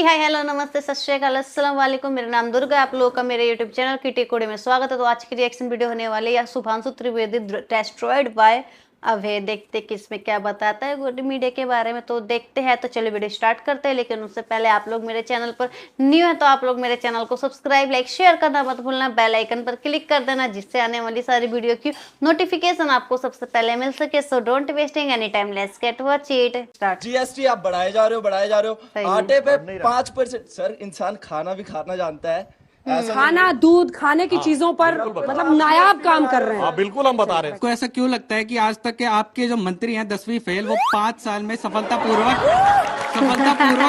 Hi hello नमस्ते सत श्री अकाल अस्सलाम वालेकुम। मेरा नाम दुर्गा, आप लोगों का मेरे यूट्यूब चैनल किटी कोड़े में स्वागत है। तो आज की रिएक्शन वीडियो होने वाली है शुभांशु त्रिवेदी डेस्ट्रॉयड बाय अभय। देखते कि इसमें क्या बताता है गुड मीडिया के बारे में, तो देखते हैं। तो चलिए वीडियो स्टार्ट करते हैं, लेकिन उससे पहले आप लोग मेरे चैनल पर न्यू है तो आप लोग मेरे चैनल को सब्सक्राइब लाइक शेयर करना मत भूलना, बेल आइकन पर क्लिक कर देना जिससे आने वाली सारी वीडियो की नोटिफिकेशन आपको सबसे पहले मिल सके। So don't wasting any time, let's get watch it start. GST आप बढ़ाए जा रहे हो आटे पे 5%। सर इंसान खाना भी खाना जानता है, खाना दूध खाने की चीजों पर मतलब नायाब काम कर रहे हैं। बिल्कुल हम बता रहे हैं। आपको ऐसा क्यों लगता है कि आज तक के आपके जो मंत्री हैं 10वीं फेल, वो 5 साल में सफलतापूर्वक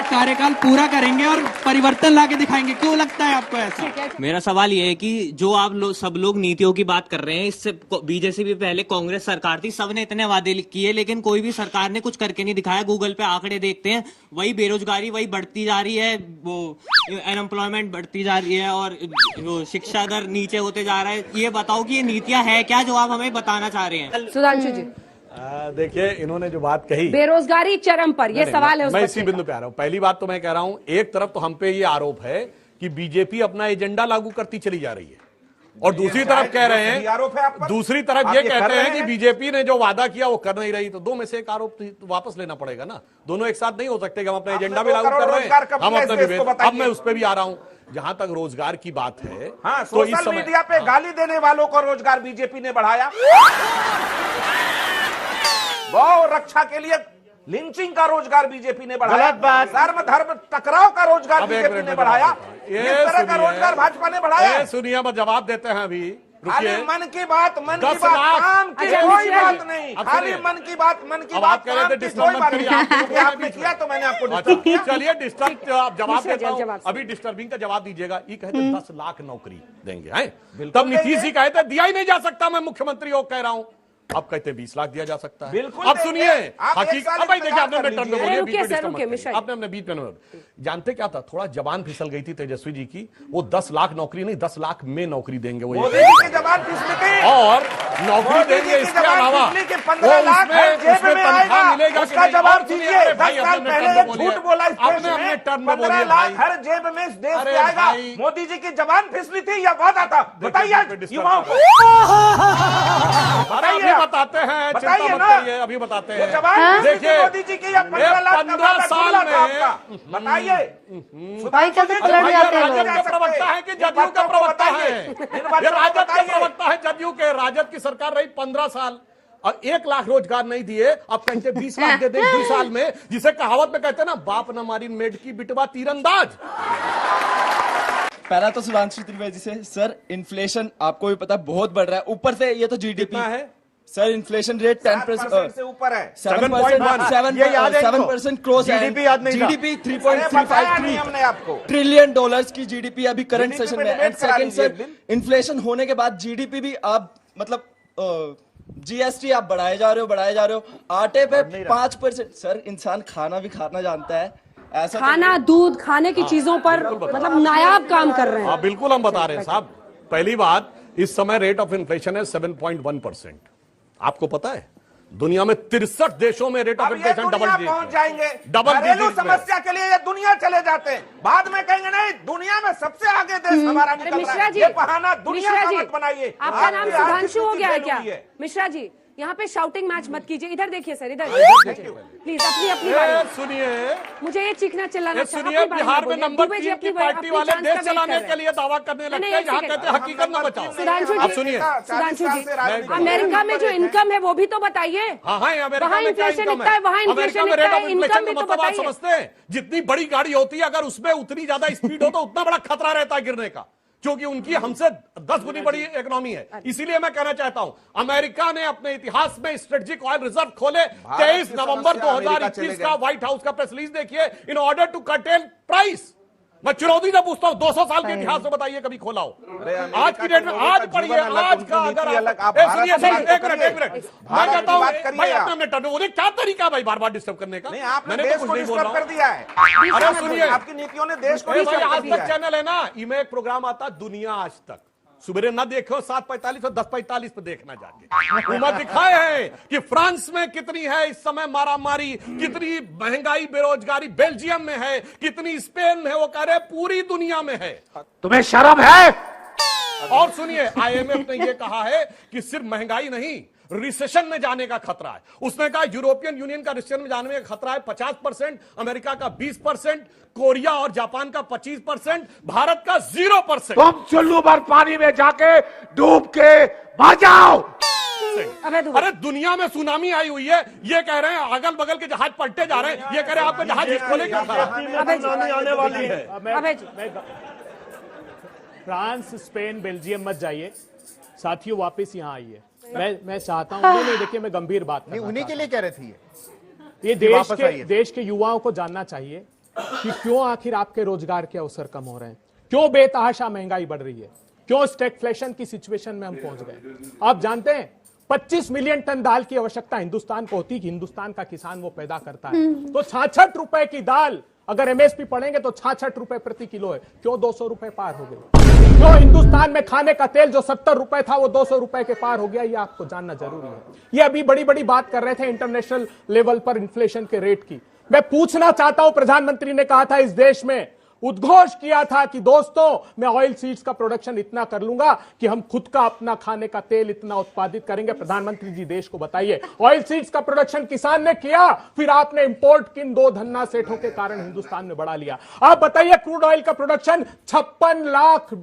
कार्यकाल पूरा करेंगे और परिवर्तन लाके दिखाएंगे? क्यों लगता है आपको ऐसा? मेरा सवाल ये है कि जो आप सब लोग नीतियों की बात कर रहे हैं, इससे बीजेपी भी पहले कांग्रेस सरकार थी, सबने इतने वादे किए लेकिन कोई भी सरकार ने कुछ करके नहीं दिखाया। गूगल पे आंकड़े देखते हैं, वही बेरोजगारी वही बढ़ती जा रही है, वो अनएम्प्लॉयमेंट बढ़ती जा रही है और शिक्षा दर नीचे होते जा रहा है। ये बताओ कि ये नीतियां है क्या जो आप हमें बताना चाह रहे हैं? सुधांशु जी देखिए, इन्होंने जो बात कही, बेरोजगारी चरम पर, ये सवाल है। मैं इसी बिंदु पे आ रहा हूं। पहली बात तो मैं कह रहा हूं, एक तरफ तो हम पे ये आरोप है कि बीजेपी अपना एजेंडा लागू करती चली जा रही है, और दूसरी तरफ कह रहे हैं, दूसरी तरफ ये कहते हैं कि बीजेपी ने जो वादा किया वो कर नहीं रही। तो दो में से एक आरोप तो वापस लेना पड़ेगा ना। दोनों एक साथ नहीं हो सकते कि हम अपना एजेंडा भी लागू कर रहे हैं, हम अपना विवेक। अब मैं उस पर भी आ रहा हूं। जहां तक रोजगार की बात है, हाँ, तो इस सोशल मीडिया पे गाली देने वालों को रोजगार बीजेपी ने बढ़ाया। गौ रक्षा के लिए लिंचिंग का रोजगार बीजेपी ने बढ़ाया। धर्म धर्म टकराव का रोजगार बीजेपी ने बढ़ाया। इस तरह का रोजगार भाजपा ने बढ़ाया। सुनिए, मैं जवाब देते हैं अभी। खाली मन की बात, काम की कोई बात नहीं। खाली मन की बात, काम की कोई बात नहीं। आपने किया तो मैंने आपको डिस्टर्ब किया। चलिए डिस्टर्ब आप जवाब देता हूं। अभी डिस्टर्बिंग का जवाब दीजिएगा। ये कहते 10 लाख नौकरी देंगे हैं, तब नीतीश जी कहते दिया ही नहीं जा सकता, मैं मुख्यमंत्री हो कह रहा हूं। अब कहते 20 लाख दिया जा सकता है। बिल्कुल। अब सुनिए, भाई देखिए, आपने अपने टर्न में बोलिए, आपने अपने बीच में जानते क्या था, थोड़ा जबान फिसल गई थी तेजस्वी जी की। वो 10 लाख नौकरी नहीं, 10 लाख में नौकरी देंगे वो, जबान फिसल गई। और नौकरी देंगे, इसके अलावा 15 लाख जेब में आएगा, मिलेगा। उसका जवाब दीजिए। 10 साल पहले झूठ बोला, अपने अपने टर्न में 15 लाख हर जेब में इस देश में आएगा। मोदी जी की जबान फिसली थी या वादा था? बताइए युवाओं को, बताइए। बताते हैं, बताइए ना, अभी बताते हैं। देखिए मोदी जी की 15 लाख 15 साल में बताइए। भाई कैसे पलट जाते हैं लोग? राजद के प्रवक्ता है कि जदयू का प्रवक्ता है? ये राजद के प्रवक्ता है, जदयू के। राजद की सरकार रही 15 साल और 1 लाख रोजगार नहीं दिए। अब कहते 20 लाख दे दे 2 साल में, जिसे कहावत में कहते हैं ना, बाप न मारी मेड की बिटवा तीरंदाज। पहला तो सुधांशु त्रिवेदी से, सर इन्फ्लेशन आपको भी पता है बहुत बढ़ रहा है। ऊपर से ये तो जीडीपी है सर, इन्फ्लेशन रेट 10% से ऊपर है। 7% क्रॉस है। जीडीपी 3.353 ट्रिलियन डॉलर्स की जीडीपी अभी करंट सेशन में। एंड सेकंड सर, इन्फ्लेशन होने के बाद जीडीपी भी आप मतलब जीएसटी आप बढ़ाए जा रहे हो आटे पे 5%। सर इंसान खाना भी खाना जानता है, ऐसा खाना दूध खाने की चीजों पर मतलब नायाब काम कर रहे हैं। बिल्कुल हम बता रहे हैं साहब। पहली बात, इस समय रेट ऑफ इन्फ्लेशन है 7.1%। आपको पता है दुनिया में 63 देशों में रेट ऑफ इन्फ्लेशन डबल पहुंच जाएंगे। डबल घरेलू समस्या के लिए ये दुनिया चले जाते हैं, बाद में कहेंगे नहीं दुनिया में सबसे आगे देश हमारा निकल रहा है। ये बहाना दुनिया का मत बनाइए। आपका नाम सुधांशु हो गया है क्या? मिश्रा जी, यहाँ पे शाउटिंग मैच मत कीजिए। इधर देखिए सर, इधर प्लीज अपनी बात सुनिए। मुझे ये चीखना चिल्लाना सुनिए, बिहार में नंबर 3 की पार्टी वाले देश चलाने के लिए दावा करने लगते हैं, यहाँ कहते हैं हकीकत न बचाओ। सुधांशु जी, अमेरिका में जो इनकम है वो भी तो बताइए। वहाँ इन्फ्लेशन इतना है, वहाँ इन्फ्लेशन इतना है, इनकम भी तो बताइए। समझते हैं जितनी बड़ी गाड़ी होती है, अगर उसमें उतनी ज्यादा स्पीड हो तो उतना बड़ा खतरा रहता है गिरने का, क्योंकि उनकी हमसे 10 गुनी बड़ी इकोनॉमी है। इसीलिए मैं कहना चाहता हूं, अमेरिका ने अपने इतिहास में स्ट्रेटेजिक ऑयल रिजर्व खोले। 23 नवंबर 2021 का व्हाइट हाउस का प्रेस रिलीज देखिए, in order to curtail price. मैं चुनौती से पूछता हूं, 200 साल के इतिहास में बताइए कभी खोला हो? आज की डेट में, आज पढ़िए, आज का अगर सुनिए एक मिनट मैं कहता हूं भाई, अपने टर्न में क्या तरीका भाई बार बार डिस्टर्ब करने का? मैंने तो कुछ नहीं बोल रहा हूं। अरे सुनिए, आपकी नीतियों ने देश को आज तक चैनल है ना, इमें एक प्रोग्राम आता दुनिया आज तक, सुबह ना देखो 7:45 और 10:45 पे देखना जाके। उम्र दिखाए हैं कि फ्रांस में कितनी है इस समय मारामारी, कितनी महंगाई बेरोजगारी बेल्जियम में है, कितनी स्पेन में है, वो कह रहे पूरी दुनिया में है। तुम्हें शर्म है? और सुनिए, IMF ने यह कहा है कि सिर्फ महंगाई नहीं, रिसेशन में जाने का खतरा है। उसने कहा यूरोपियन यूनियन का रिसेशन में जाने का खतरा है 50%, अमेरिका का 20%, कोरिया और जापान का 25%, भारत का 0%। तुम चुल्लू भर पानी में जाके डूब के मर जाओ। अरे दुनिया में सुनामी आई हुई है, ये कह रहे हैं अगल बगल के जहाज पलटे जा रहे हैं, ये कह रहे हैं आपका जहाज खोले क्यों खड़ा? आने वाली है। अबे जी, फ्रांस, स्पेन, बेल्जियम मत जाइए साथियों, वापस यहाँ आइए। मैं चाहता हूँ, नहीं देखिए, मैं गंभीर बात कर रहा था। उन्हीं के लिए कह रहे थे ये देश के युवाओं को जानना चाहिए कि क्यों आखिर आपके रोजगार के अवसर कम हो रहे हैं, क्यों बेतहाशा महंगाई बढ़ रही है, क्यों स्टैगफ्लेशन की सिचुएशन में हम पहुंच गए। आप जानते हैं 25 मिलियन टन दाल की आवश्यकता हिंदुस्तान को होती, कि हिंदुस्तान का किसान वो पैदा करता है। तो 66 रुपए की दाल अगर MSP पढ़ेंगे तो 66 रुपए प्रति किलो है, क्यों 200 रुपए पार हो गई? क्यों हिंदुस्तान में खाने का तेल जो 70 रुपए था वो 200 रुपए के पार हो गया? ये आपको जानना जरूरी है। ये अभी बड़ी बड़ी बात कर रहे थे इंटरनेशनल लेवल पर इन्फ्लेशन के रेट की। मैं पूछना चाहता हूं, प्रधानमंत्री ने कहा था इस देश में, उद्घोष किया था कि दोस्तों मैं ऑयल सीड्स का प्रोडक्शन इतना कर लूंगा कि हम खुद का अपना खाने का तेल इतना उत्पादित करेंगे। प्रधानमंत्री जी देश को बताइए, ऑयल सीड्स का प्रोडक्शन किसान ने किया, फिर आपने इंपोर्ट किन दो धन्ना सेठों के कारण हिंदुस्तान में बढ़ा लिया। आप बताइए क्रूड ऑयल का प्रोडक्शन 56 लाख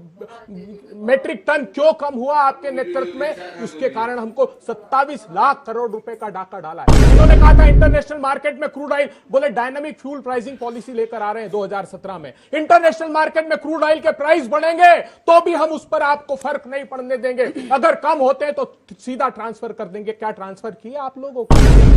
मेट्रिक टन क्यों कम हुआ आपके नेतृत्व में? उसके कारण हमको 27 लाख करोड़ रुपए का डाका डाला है। उन्होंने कहा था इंटरनेशनल मार्केट में क्रूड ऑयल, बोले डायनामिक फ्यूल प्राइसिंग पॉलिसी लेकर आ रहे हैं 2017 में। इंटरनेशनल मार्केट में क्रूड ऑयल के प्राइस बढ़ेंगे तो भी हम उस पर आपको फर्क नहीं पड़ने देंगे, अगर कम होते हैं तो सीधा ट्रांसफर कर देंगे। क्या ट्रांसफर किया आप लोगों को?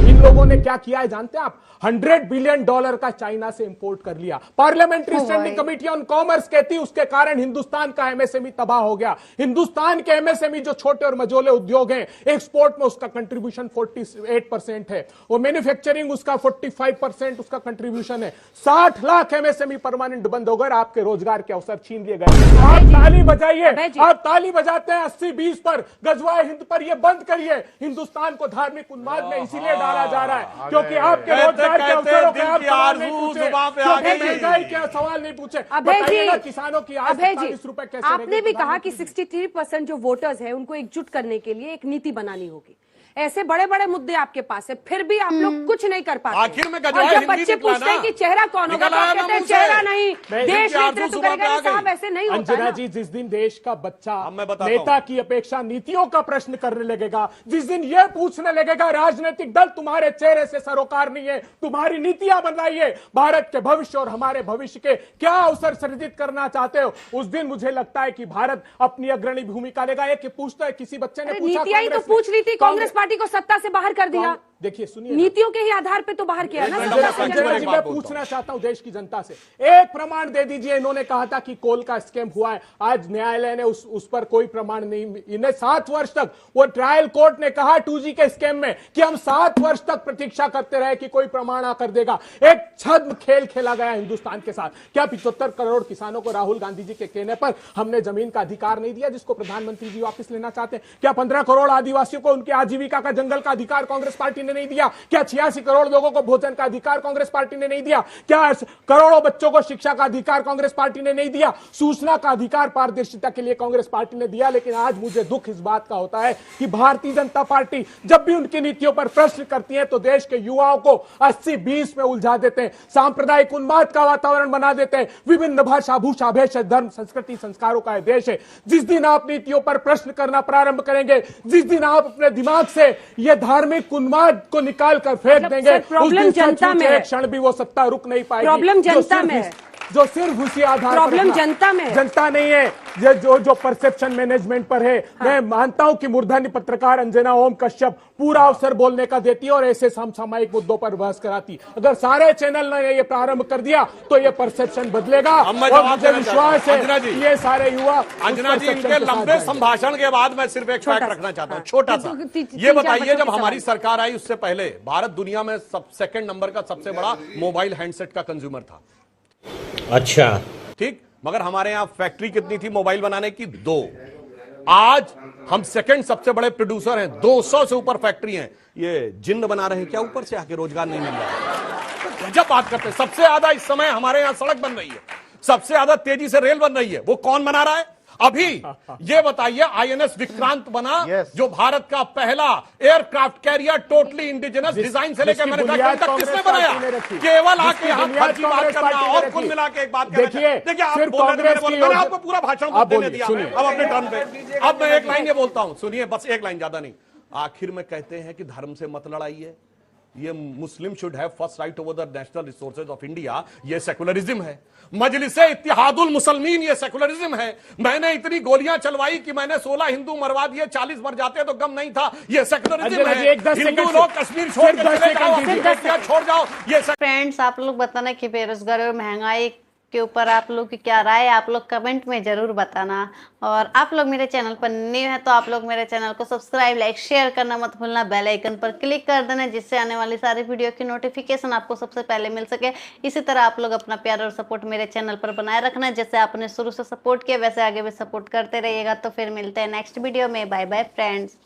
इन लोगों ने क्या किया है जानते हैं आप? $100 बिलियन का चाइना से इंपोर्ट कर लिया। Parliamentary standing committee on commerce कहती उसके कारण हिंदुस्तान का MSME तबाह हो गया। हिंदुस्तान के MSME जो छोटे और मझोले उद्योग हैं, एक्सपोर्ट में उसका कंट्रीब्यूशन 48% है और मैन्युफैक्चरिंग उसका 45% उसका कंट्रीब्यूशन है। 60 लाख MSME परमानेंट बंद हो गए, आपके रोजगार के अवसर छीन लिए गए। आप ताली बजाइए, आप ताली बजाते हैं 80-20 पर, गजवाए हिंद पर, ये बंद करिए। हिंदुस्तान को धार्मिक उन्माद में इसीलिए डाला जा रहा है क्योंकि आपके रोजगार के अवसरों के आप सवाल नहीं पूछे, महंगाई के सवाल नहीं पूछे। बताइए किसानों की आज 40 रुपए कैसे? आपने भी कहा कि 63% जो वोटर्स हैं उनको एकजुट करने के लिए एक नीति बनानी होगी। ऐसे बड़े बड़े मुद्दे आपके पास है, फिर भी आप लोग कुछ नहीं कर पाते। आखिर में और जब बच्चे पूछते हैं कि चेहरा कौन होगा, तो कहते हैं चेहरा नहीं, देश नेतृत्व करेगा। साहब ऐसे नहीं होता अंजना जी, जिस दिन देश का बच्चा नेता की अपेक्षा नीतियों का प्रश्न करने लगेगा, जिस दिन यह पूछने लगेगा राजनीतिक दल तुम्हारे चेहरे से सरोकार नहीं है, तुम्हारी नीतियां बनाइए, भारत के भविष्य और हमारे भविष्य के क्या अवसर सृजित करना चाहते हो, उस दिन मुझे लगता है कि भारत अपनी अग्रणी भूमिका लेगा। एक पूछता है, किसी बच्चे ने पूछा, नीतियां ही तो पूछ रही थी, कांग्रेस पार्टी को सत्ता से बाहर कर दिया। देखिए सुनिए, नीतियों के ही आधार पे तो बाहर किया ना। मैं पूछना चाहता हूं देश की जनता से, एक प्रमाण दे दीजिए। इन्होंने कहा था कि कोल का स्कैम हुआ है, आज न्यायालय ने उस पर कोई प्रमाण नहीं। इन्हें 7 वर्ष तक, वो ट्रायल कोर्ट ने कहा 2G के स्कैम में कि हम 7 वर्ष तक प्रतीक्षा करते रहे कि कोई प्रमाण आकर देगा। एक छद्म खेल खेला गया हिंदुस्तान के साथ। क्या 75 करोड़ किसानों को राहुल गांधी जी के कहने पर हमने जमीन का अधिकार नहीं दिया, जिसको प्रधानमंत्री जी वापस लेना चाहते हैं? क्या 15 करोड़ आदिवासियों को उनके आजीविका का जंगल का अधिकार कांग्रेस पार्टी ने नहीं दिया? क्या 86 करोड़ लोगों को भोजन का अधिकार कांग्रेस पार्टी ने नहीं दिया? क्या करोड़ों बच्चों को शिक्षा का अधिकार कांग्रेस पार्टी ने नहीं दिया? सूचना का अधिकार, पारदर्शिता के लिए कांग्रेस पार्टी ने दिया। लेकिन आज मुझे दुख इस बात का होता है कि भारतीय जनता पार्टी जब भी उनकी नीतियों पर प्रश्न करती है तो देश के युवाओं को 80-20 में उलझा देते हैं, सांप्रदायिक उन्माद का वातावरण बना देते हैं। विभिन्न भाषा, भूषा, भेष, धर्म, संस्कृति, संस्कारों का देश है। जिस दिन आप नीतियों पर प्रश्न करना प्रारंभ करेंगे, जिस दिन आप अपने दिमाग से यह धार्मिक उन्माद को निकाल कर फेंक देंगे, प्रॉब्लम जनता में है। एक क्षण भी वो सत्ता रुक नहीं पाएगी। प्रॉब्लम जनता में है, जो सिर्फ उसी आधार पर, प्रॉब्लम जनता में है, जनता नहीं है। जो परसेप्शन मैनेजमेंट पर है। मैं मानता हूं कि मूर्धन्य पत्रकार अंजना ओम कश्यप पूरा अवसर बोलने का देती है और ऐसे समसामयिक मुद्दों पर बहस कराती। अगर सारे चैनल ने ये प्रारंभ कर दिया तो ये परसेप्शन बदलेगा और मुझे विश्वास है कि ये सारे युवा। अंजना जी, इनके लंबे संभाषण के बाद मैं सिर्फ एक फैक्ट रखना चाहता हूं, छोटा सा। ये बताइए, जब हमारी सरकार आई उससे पहले भारत दुनिया में सेकंड नंबर का सबसे बड़ा मोबाइल हैंडसेट का कंज्यूमर था। अच्छा, ठीक, मगर हमारे यहां फैक्ट्री कितनी थी मोबाइल बनाने की? 2। आज हम सेकंड सबसे बड़े प्रोड्यूसर हैं, 200 से ऊपर फैक्ट्री हैं। ये जिन्न बना रहे हैं क्या ऊपर से आके, रोजगार नहीं मिल रहा है? जब बात करते हैं सबसे ज्यादा इस समय हमारे यहां सड़क बन रही है, सबसे ज्यादा तेजी से रेल बन रही है, वो कौन बना रहा है? अभी ये बताइए, आईएनएस विक्रांत बना, जो भारत का पहला aircraft carrier totally indigenous design से लेकर मैन्युफैक्चरिंग तक किसने बनाया? केवल आके यहां फर्ज की बात करना और कुल मिला के एक बात देखिए आप बोल रहे थे, मैंने आपको पूरा भाषण देने दिया अब अपने टर्न पे। अब मैं एक लाइन ये बोलता हूं, सुनिए, बस एक लाइन, ज्यादा नहीं। आखिर में कहते हैं कि धर्म से मत लड़ाइए, ये मुस्लिम should have first right over the national resources of India, ये सेकुलरिज्म है। मजलिसे इत्तेहादुल मुसलमीन, ये सेकुलरिज्म है। मैंने इतनी गोलियां चलवाई कि मैंने 16 हिंदू मरवा दिए, 40 मर जाते तो गम नहीं था, ये सेकुलरिज्म है। हिंदू लोग कश्मीर छोड़ के चले जाओ, छोड़ जाओ, ये फ्रेंड्स, आप लोग बताना कि बेरोजगारी और महंगाई के ऊपर आप लोग की क्या राय है, आप लोग कमेंट में जरूर बताना। और आप लोग मेरे चैनल पर न्यू है तो आप लोग मेरे चैनल को सब्सक्राइब, लाइक, शेयर करना मत भूलना, बेल आइकन पर क्लिक कर देना, जिससे आने वाली सारी वीडियो की नोटिफिकेशन आपको सबसे पहले मिल सके। इसी तरह आप लोग अपना प्यार और सपोर्ट मेरे चैनल पर बनाए रखना, जैसे आपने शुरू से सपोर्ट किया वैसे आगे भी सपोर्ट करते रहिएगा। तो फिर मिलते हैं नेक्स्ट वीडियो में। Bye bye friends.